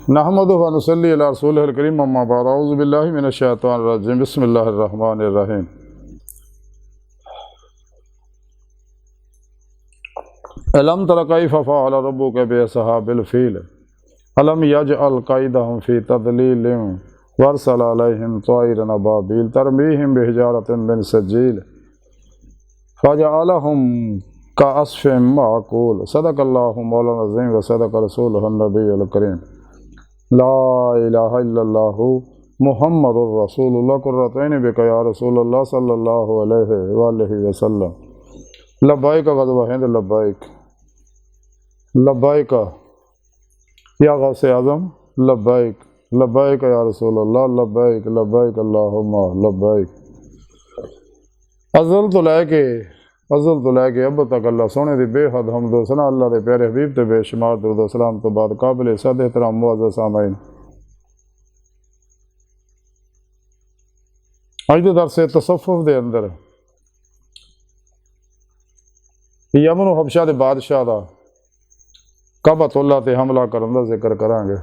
नहमदुहु व नुसल्ली अला रसूलिहिल करीम अम्मा बाद अऊज़ु बिल्लाहि मिनश शैतानिर रजीम बिस्मिल्लाहिर रहमानिर रहीम। अलम तरा कैफ़ फ़अल रब्बुका बि अस्हाबिल फ़ील अलम यजअल कैदहुम फ़ी तदलीलिन वरसल अलैहिम तैरन अबाबील तरमीहिम बिहिजारतिन मिन सज्जील फजअलहुम कअस्फ़िन माकूल। सदक़ल्लाहु मौलाना अज़ीम व सदक़ रसूलुहुन नबियुल करीम। ला इलाहा इल्लल्लाहु मुहम्मदुर रसूलुल्लाह कुर्रतैन बिका या रसूलल्लाह सल्लल्लाहु अलैहि वसल्लम। लब्बैक ग़ज़वा हिंद लब्बैक लब्बैक या गौसे आज़म लब्बैक लब्बैक या रसूलल्लाह लब्बैक लब्बैक अल्लाहुम्मा लब्बैक। अज़ल तो लैके अब तक अल्लाह सोने दी बेहद हम्द सना अल्लाह दे प्यारे हबीब ते बेशुमार दुरूद व सलाम तो बाद काबिल सद एहतराम मुअज़्ज़ज़ सामईन, अज दे दरस तसव्वुफ़ दे अंदर यमन हबशा दे बादशाह दा काबतुल्लाह ते हमला करन दा जिक्र करांगे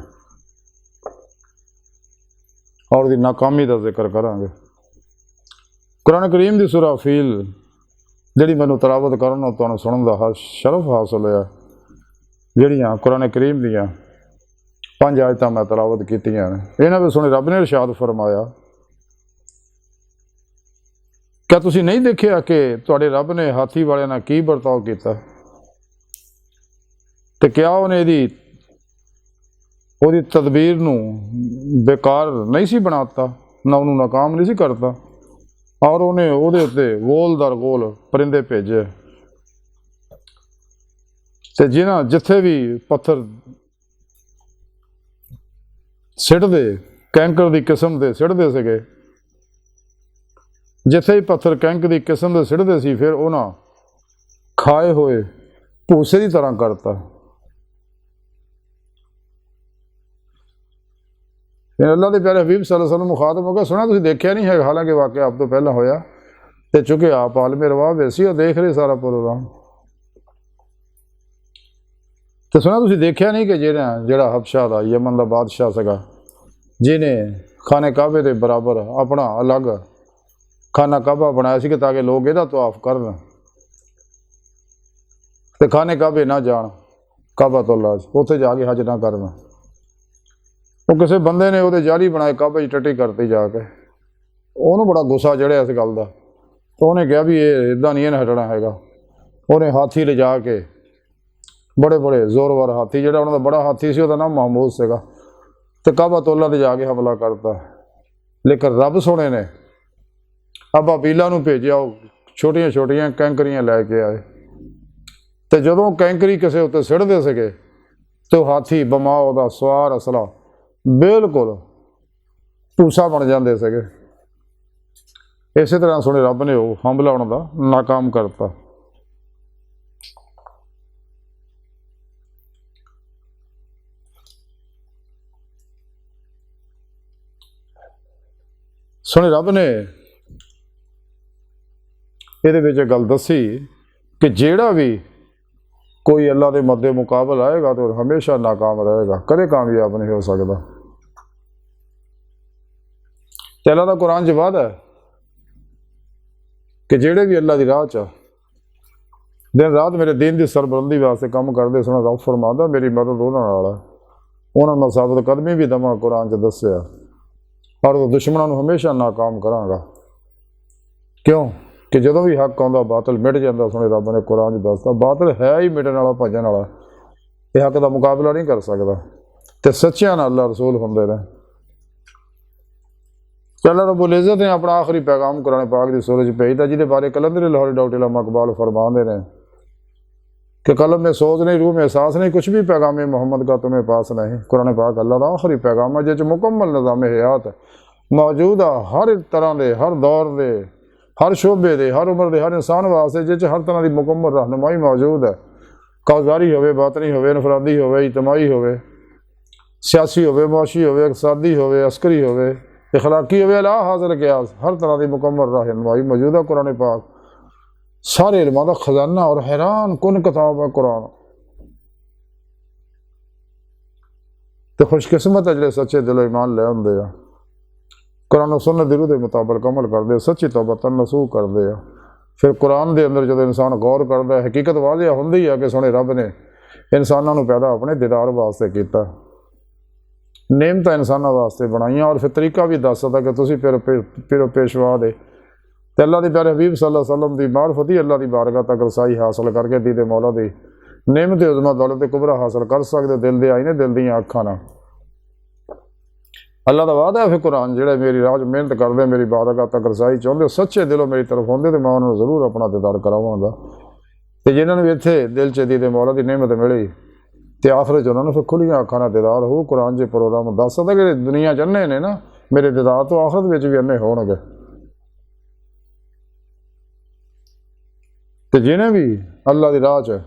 और दी नाकामी दा जिक्र करांगे। कुरान करीम दी सूरा फील जिहड़ी मैनूं तलावत करन तुहानूं सुनन दा शरफ हासिल होया, जिहड़ियां कुरान करीम दियां 5 आयतां मैं तलावत कीतियां ने, इन्हां विच सुने रब ने इरशाद फरमाया, क्या तुसीं नहीं देखिया कि तुहाडे रब ने हाथी वाले नाल की बर्ताव कीता ते क्या उहने ਉਹਦੀ तदबीर नूं बेकार नहीं सी बनाता, ना उहनूं नाकाम नहीं सी करता, और उन्हें ਉਹਦੇ उत्ते गोल दर गोल परिंदे भेजे ते जिथे भी पत्थर सिटदे कैंकर की किस्म के सिटदे सीगे, जिथे भी पत्थर कैंकर की किस्म के सिटदे सी, फिर उन्हां खाए हुए भूसे की तरह करता। अल्लाह के प्यारे हबीब सल्लल्लाहु अलैहि वसल्लम मुखातब हो गया, सुना तुसीं देखिया नहीं है, हालांकि वाकया आप तो पहला होया ते चूँकि आप आलमे रवाह वैसी और देख रहे सारा प्रोग्राम, तो सुना तुसीं देखिया नहीं कि जिहड़ा हबशा दा यमन का बादशाह सगा, जिन्हें खाने काबे के बराबर अपना अलग खाना काबा बनाया सी ताकि लोग इहदा तवाफ करन ते खाने काबे ना जान, काबतुल्लाह उत्थे जाके हज ना करन। वो किसी बंदे ने वो जाली बनाए काबे टट्टी करती जाके, उन्होंने बड़ा गुस्सा चढ़िया इस गल का, तो उन्हें कहा भी ये इदा नहीं इन्हें हटना हैगा। उन्हें हाथी ले जाके बड़े बड़े जोरवर हाथी, जो उन्होंने बड़ा हाथी से उसका नाम महमूद सेगा, तो काबतुल्लाह ते जाके हमला करता। लेकिन रब सोने ने अबाबीला नूं भेजिया, छोटिया छोटिया कैंकरियां लैके आए, तो जदों कैंकरी किसी उत्ते सिटदे सीगे तो हाथी बमा उहदा सवार असला बिल्कुल भूसा बन जाते थे। इस तरह सुने रब ने वो हमला उन्हों का नाकाम करता। सुने रब ने ये गल दसी कि जेड़ा भी कोई अल्लाह के मद्दे मुकाबल आएगा तो हमेशा नाकाम रहेगा, कदे कामयाब नहीं हो सकता। तो अल्लाह का कुरान च वादा है कि जेड़े भी अल्लाह की राह च दिन रात मेरे दीन की सरबुलंदी वास्ते काम करते, सुना रब फरमांदा मेरी मदद उन्हां नाल है, उन्हां मैं साबित कदमी भी दवां कुरान च दस्सिया, और दुश्मनों को हमेशा नाकाम करांगा। क्यों कि जदों भी हक आउंदा बातल मिट जाता। सुने रब ने कुरान च दसता बातल है ही मिटन वाला, भजन वाला, यह हक का मुकाबला नहीं कर सकता, तो सच्चियां नाल अल्लाह रसूल हुंदे ने। अल्लाह रब्बुल इज़्ज़त ने अपना आखिरी पैगाम कुरान पाक की सूरत च भेजता, जिहदे बारे कलंदर लाहौरी डॉक्टर इल्लामा इकबाल फरमाते हैं कि कलम में सोच नहीं, रूह में एहसास नहीं, कुछ भी पैगाम मोहम्मद का तुम्हें पास नहीं। कुरान पाक अल्लाह का आखिरी पैगाम है, जिस मुकम्मल निज़ाम हयात मौजूद है, हर तरह के, हर दौर के, हर शोबे के, हर उम्र के, हर इंसान वास्ते, जिस हर तरह की मुकम्मल रहनुमाई मौजूद है। कारोबारी हो, बातनी हो, इनफरादी हो, इजतमाही हो, सियासी हो, मुआशी हो, इकतसादी हो, अस्करी हो, इखलाकी हो, अला हाज़िल क़ियास, हर तरह की मुकम्मल रहनुमाई मौजूद है। कुरान पाक सारे इल्मां दा खजाना और हैरान कुन किताब है कुरान। तो खुशकिस्मत है जो सच्चे दिलों ईमान ले आते हैं, कुरान सुन्नत दी रूह दे मुताबिक अमल करते, सच्ची तौबा नसूह करते हैं। फिर कुरान के अंदर जो इंसान गौर करता है, हकीकत वाजिया होंदी है कि सोने रब ने इंसानों को पैदा अपने दीदार वास्ते किया, नेमत इंसानों वास्ते बनाइया, और फिर तरीका भी दस सकता कि तुम पिरो पेशवा दे तो अल्लाह के प्यारे हबीब सल्लल्लाहु अलैहि वसल्लम की मार्फत ही अल्लाह की बारगाह तक रसाई हासिल करके दीदे मौला की नेमत उज़मा दौलत कुबरा हासिल कर सकते, दिल दे आईने दिल दी अखां नाल। अल्लाह का वादा है फिर कुरान, जो मेरी राज मेहनत करते मेरी बारगाह तक रसाई चाहते सच्चे दिलों मेरी तरफ आते तो मैं उन्होंने जरूर अपना दीदार करावांगा। तो जिन्होंने भी इत्थे दिल च दीदे मौला की नेमत मिली तो आखिर च उन्होंने फिर खुलियां अखां नाल दीदार हो। कुरान च प्रोग्राम दस सकता कि दुनिया च अन्ने ने ना मेरे दीदार तो आखिरत में भी अन्ने होणगे। तो जिन्हें भी अल्लाह की राह च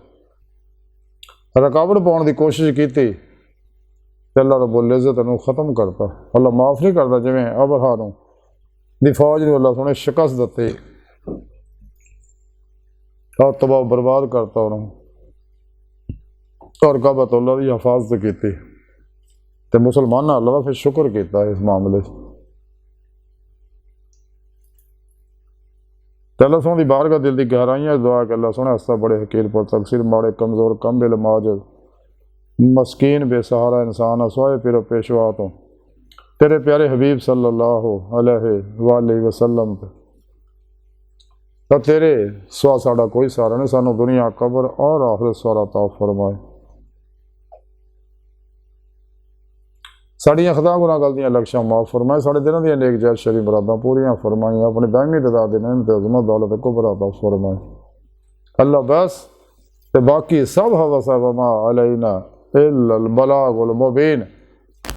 रुकावट पाने की कोशिश की तो अल्लाह रब्बुल इज़्ज़त नूं खत्म करता, अल्लाह माफ़ नहीं करता। जिवें अबरहा दी फौज नूं अल्लाह सोने शिकस्त दित्ती और तबाह बर्बाद करता उन्होंने, और काबतुल्लाह की हिफाजत की। तो मुसलमान अल्लाह का फिर शुक्र किया इस मामले। तो अल्लाह सोने की बारगाह दिल की गहराइयां दुआ कि अल्लाह सोने हस्ता बड़े हकीर पर तकसीर माड़े कमज़ोर कम्बिल माजिद मस्कीन बेसहारा इंसान असवाए पिरो पेशवा तो तेरे प्यारे हबीब सल्लल्लाहु अलैहि वसल्लम तो तेरे सुआ साड़ा कोई सहारा नहीं, सानू दुनिया कबर और आखिरत सहारा अता फरमाए। साड़ियाँ खता गुनाह गलतियां लक्ष्यां माफ़ फरमाए, साढ़े दिलों दी नेक जायज़ शरी मुरादां पूरियां फरमाई, अपनी दायमी रज़ा दी नेमत उज़्मा दौलत कुबरा अता फरमाए। अल्लाह बस ते बाकी सब हवस वमा अलैना इल्लल बलागुल मुबीन।